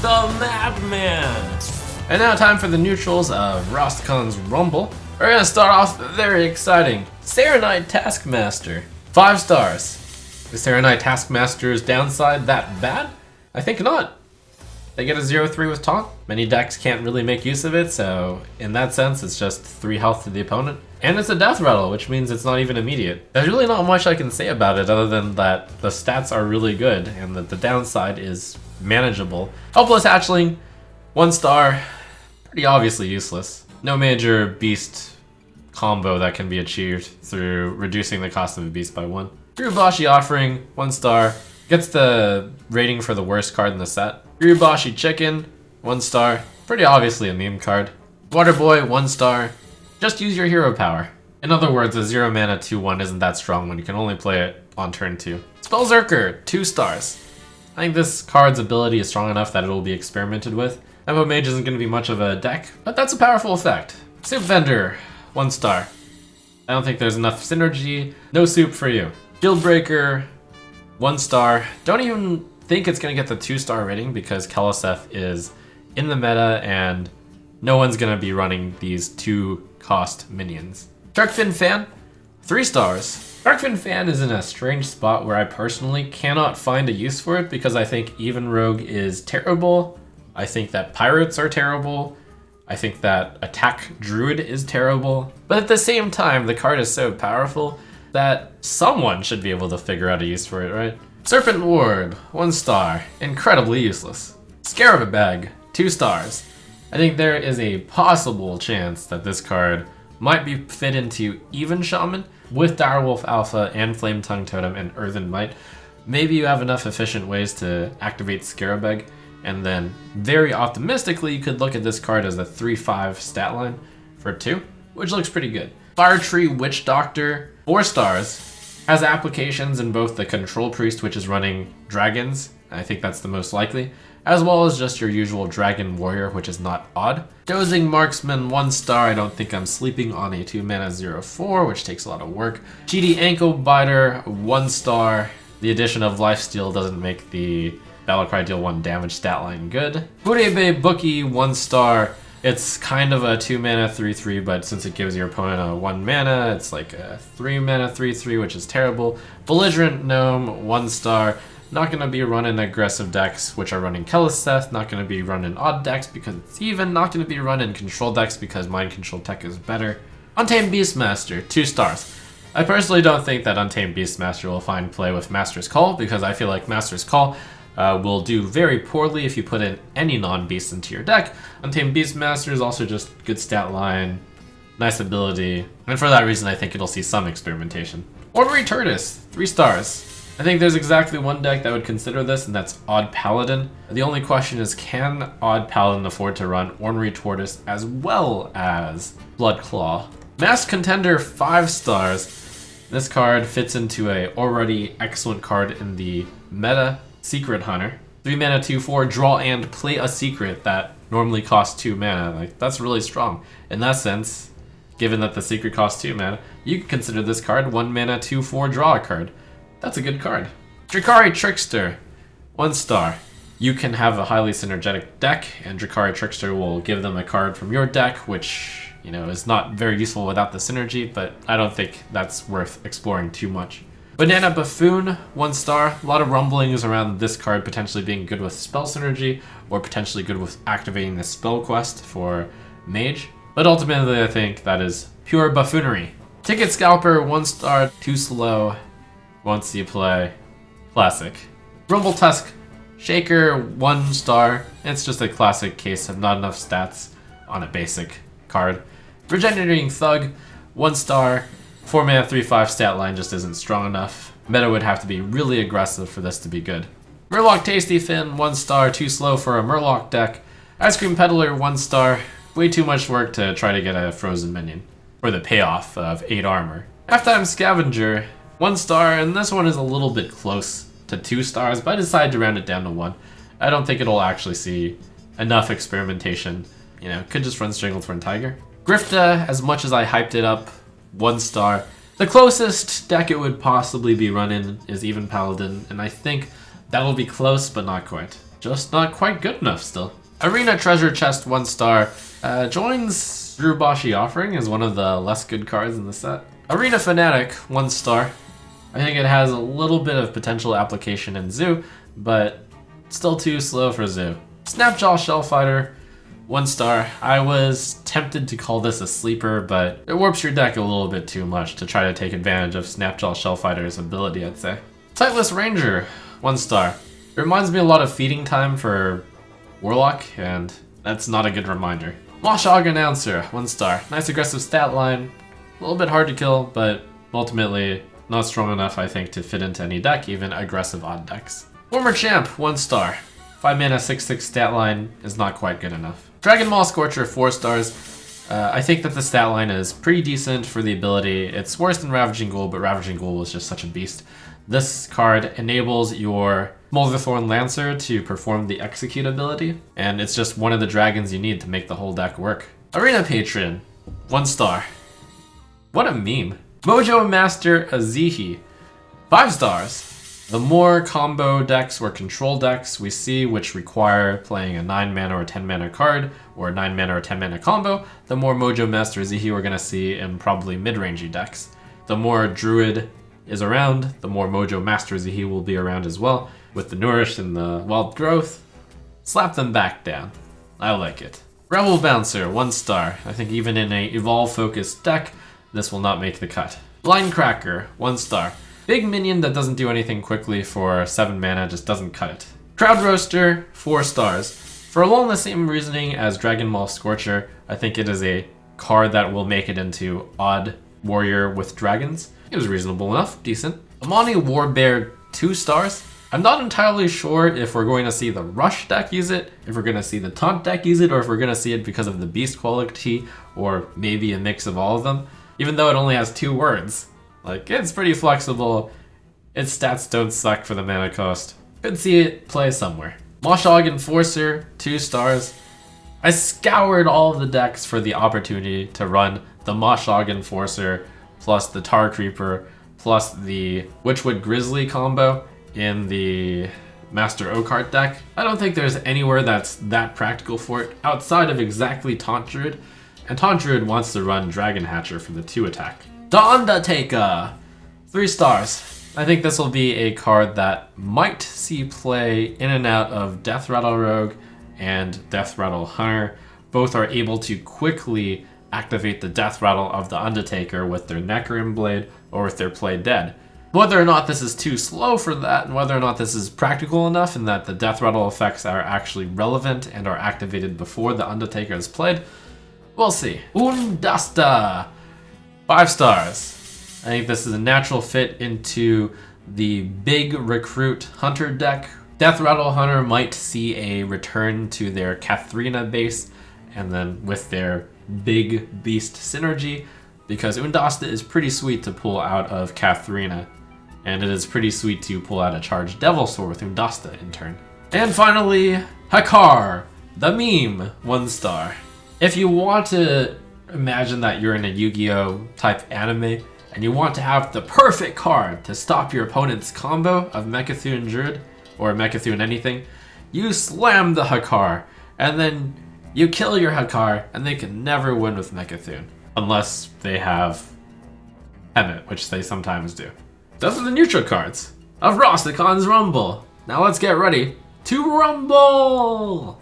the Madman! And now time for the neutrals of RASTAKHAN'S Rumble. We're gonna start off very exciting. Saronite Taskmaster. 5 stars. Is Saronite Taskmaster's downside that bad? I think not. They get a 0-3 with taunt. Many decks can't really make use of it, so in that sense it's just 3 health to the opponent. And it's a death rattle, which means it's not even immediate. There's really not much I can say about it other than that the stats are really good and that the downside is manageable. Helpless Hatchling, 1 star, pretty obviously useless. No major beast combo that can be achieved through reducing the cost of a beast by 1. Urubashi Offering, 1 star, gets the rating for the worst card in the set. Urubashi Chicken, 1 star, pretty obviously a meme card. Waterboy, 1 star, just use your hero power. In other words, a 0 mana 2/1 isn't that strong when you can only play it on turn 2. Spellzerker, 2 stars. I think this card's ability is strong enough that it will be experimented with. Embo Mage isn't going to be much of a deck, but that's a powerful effect. Soup Vendor, 1 star. I don't think there's enough synergy. No soup for you. Guildbreaker, 1 star. Don't even think it's going to get the 2-star rating because Keleseth is in the meta and no one's going to be running these 2-cost minions. Sharkfin Fan, 3 stars. Sharkfin Fan is in a strange spot where I personally cannot find a use for it because I think Even Rogue is terrible. I think that Pirates are terrible. I think that Attack Druid is terrible. But at the same time, the card is so powerful that someone should be able to figure out a use for it, right? Serpent Ward, 1 star, incredibly useless. Scarab Bag, 2 stars. I think there is a possible chance that this card might be fit into Even Shaman with Direwolf Alpha and Flame Tongue Totem and Earthen Might. Maybe you have enough efficient ways to activate Scarab Bag, and then very optimistically you could look at this card as a 3/5 stat line for 2, which looks pretty good. Fire Tree Witch Doctor, 4 stars. Has applications in both the Control Priest, which is running dragons, I think that's the most likely, as well as just your usual Dragon Warrior, which is not odd. Dozing Marksman, 1 star. I don't think I'm sleeping on a 2-mana 0/4, which takes a lot of work. GD Ankle Biter, 1 star. The addition of Lifesteal doesn't make the Battlecry deal 1 damage stat line good. Burebe Bookie, 1 star. It's kind of a 2-mana 3/3, but since it gives your opponent a 1 mana, it's like a 3-mana 3/3, which is terrible. Belligerent Gnome, 1 star. Not going to be running aggressive decks, which are running Keleseth. Not going to be running odd decks because it's even. Not going to be running control decks because Mind Control Tech is better. Untamed Beastmaster, 2 stars. I personally don't think that Untamed Beastmaster will find play with Master's Call because I feel like Master's Call will do very poorly if you put in any non-beast into your deck. Untamed Beastmaster is also just good stat line, nice ability, and for that reason I think it'll see some experimentation. Ornery Tortoise, 3 stars. I think there's exactly one deck that would consider this, and that's Odd Paladin. The only question is, can Odd Paladin afford to run Ornery Tortoise as well as Bloodclaw? Masked Contender, 5 stars. This card fits into a already excellent card in the meta, Secret Hunter. 3 mana 2/4, draw and play a secret that normally costs 2 mana. Like, that's really strong. In that sense, given that the secret costs 2 mana, you could consider this card 1 mana 2/4 draw a card. That's a good card. Drakari Trickster, 1 star. You can have a highly synergetic deck, and Drakari Trickster will give them a card from your deck, which, you know, is not very useful without the synergy, but I don't think that's worth exploring too much. Banana Buffoon, 1 star. A lot of rumblings around this card potentially being good with spell synergy, or potentially good with activating the spell quest for Mage. But ultimately, I think that is pure buffoonery. Ticket Scalper, 1 star. Too slow. Won't see play. Classic. Rumble Tusk Shaker, 1 star. It's just a classic case of not enough stats on a basic card. Regenerating Thug, 1 star. 4 mana 3/5 stat line just isn't strong enough. Meta would have to be really aggressive for this to be good. Murloc Tasty Fin, 1 star. Too slow for a Murloc deck. Ice Cream Peddler, 1 star. Way too much work to try to get a frozen minion for the payoff of 8 armor. Halftime Scavenger, 1 star, and this one is a little bit close to 2 stars, but I decided to round it down to 1. I don't think it'll actually see enough experimentation. You know, could just run Stranglethorn Tiger. Grifta, as much as I hyped it up, 1 star. The closest deck it would possibly be running is Even Paladin, and I think that'll be close, but not quite. just not quite good enough still. Arena Treasure Chest 1 star joins Rubashi Offering as one of the less good cards in the set. Arena Fanatic 1 star. I think it has a little bit of potential application in Zoo, but still too slow for Zoo. Snapjaw Shellfighter 1 star. I was tempted to call this a sleeper, but it warps your deck a little bit too much to try to take advantage of Snapjaw Shellfighter's ability, I'd say. Sightless Ranger 1 star. It reminds me a lot of Feeding Time for Warlock, and that's not a good reminder. Moshog Announcer 1 star. Nice aggressive stat line. A little bit hard to kill, but ultimately not strong enough, I think, to fit into any deck, even aggressive odd decks. Former Champ 1 star. 5 mana 6/6 stat line is not quite good enough. Dragon Maw Scorcher 4 stars. I think that the stat line is pretty decent for the ability. It's worse than Ravaging Ghoul, but Ravaging Ghoul was just such a beast. This card enables your Molderthorn Lancer to perform the Execute ability, and it's just one of the dragons you need to make the whole deck work. Arena Patron 1 star. What a meme. Mojo Master Azihi 5 stars. The more combo decks or control decks we see which require playing a 9 mana or 10 mana card, or a 9 mana or 10 mana combo, the more Mojo Master Azihi we're going to see in probably mid-rangey decks. The more Druid is around, the more Mojo Master Azihi will be around as well. With the Nourish and the Wild Growth, slap them back down. I like it. Rebel Bouncer 1 star. I think even in a Evolve-focused deck, this will not make the cut. Blind Cracker 1 star. Big minion that doesn't do anything quickly for 7 mana, just doesn't cut it. Crowd Roaster 4 stars. For along the same reasoning as Dragon Maw Scorcher, I think it is a card that will make it into Odd Warrior with Dragons. It was reasonable enough, decent. Amani Warbear 2 stars. I'm not entirely sure if we're going to see the Rush deck use it, if we're going to see the Taunt deck use it, or if we're going to see it because of the Beast quality, or maybe a mix of all of them. Even though it only has 2 words. Like, it's pretty flexible. Its stats don't suck for the mana cost. Could see it play somewhere. Moshog Enforcer 2 stars. I scoured all of the decks for the opportunity to run the Moshog Enforcer plus the Tar Creeper plus the Witchwood Grizzly combo in the Master Oakheart deck. I don't think there's anywhere that's that practical for it outside of exactly Taunt Druid, and Taunt Druid wants to run Dragon Hatcher for the 2 attack. The Undertaker 3 stars. I think this will be a card that might see play in and out of Death Rattle Rogue and Death Rattle Hunter. Both are able to quickly activate the Death Rattle of the Undertaker with their Necron Blade or with their Play Dead. Whether or not this is too slow for that, and whether or not this is practical enough and that the Death Rattle effects are actually relevant and are activated before the Undertaker is played, we'll see. Undasta 5 stars. I think this is a natural fit into the big recruit Hunter deck. Death Rattle Hunter might see a return to their Katharina base, and then with their big beast synergy, because Undasta is pretty sweet to pull out of Katharina, and it is pretty sweet to pull out a charged Devil Sword with Undasta in turn. And finally, Hakar, the meme 1 star. If you want to imagine that you're in a Yu-Gi-Oh! Type anime, and you want to have the perfect card to stop your opponent's combo of Mecha'thun Druid, or Mecha'thun anything, you slam the Hakar, and then you kill your Hakar, and they can never win with Mecha'thun. Unless they have Hemet, which they sometimes do. Those are the neutral cards of RASTAKHAN'S Rumble. Now let's get ready to rumble!